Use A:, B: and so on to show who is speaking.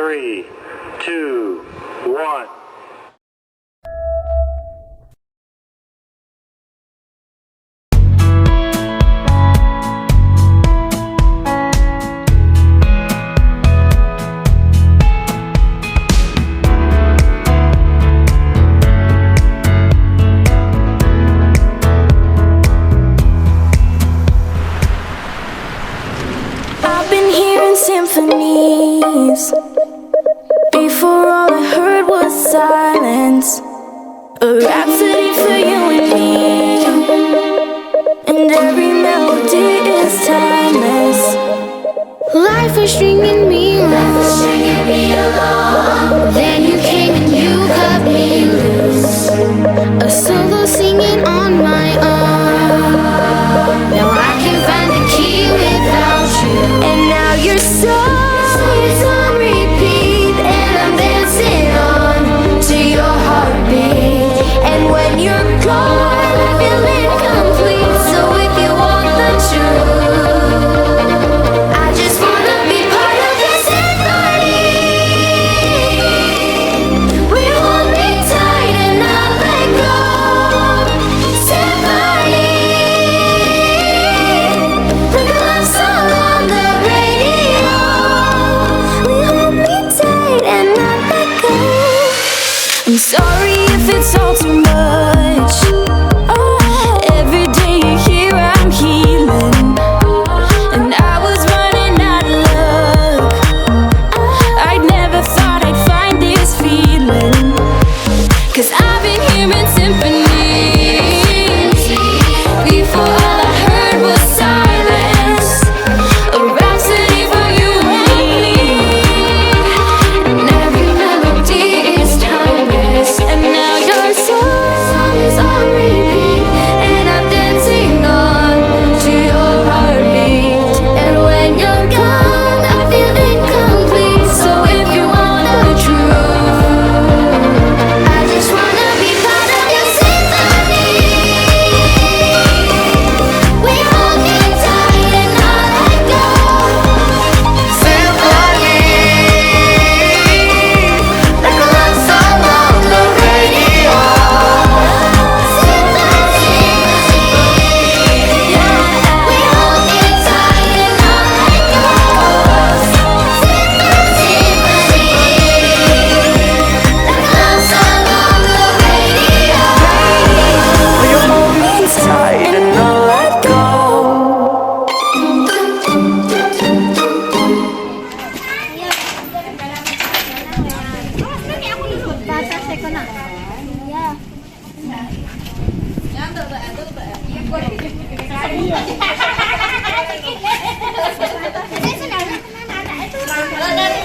A: 3, 2, 1.
B: I've been hearing symphonies. Before all I heard was silence. A rhapsody for you and me. And every melody is timeless. Life was stringing me along. Then you came and you cut me loose. A solo singing on my own. Now I can find the key without you. And now your song is on repeat. And I'm dancing on to your heartbeat. And when you're gone, I feel incomplete. So if you want the truth, I just wanna be part of your symphony. We hold me tight and not let go. Symphony, like a love song on the radio. We hold me tight and not let go. I'm sorry if it's all too much. Every day you're here, I'm healing. And I was running out of luck. I never thought I'd find this feeling. 'Cause I've been hearing symphonies. Before all I heard was silence. A rhapsody for you and me. And every melody is timeless. And now your song is on repeat. And I'm dancing on to your heartbeat. And when you're gone, I feel incomplete. So if you want the truth, I just wanna be part of your symphony. We hold me tight and not let go. Symphony, like a love song on the radio. Symphony, yeah. We hold me tight and not let go. Symphony, like a love song on the radio.
C: Will you hold me tight and not let go?
D: Dari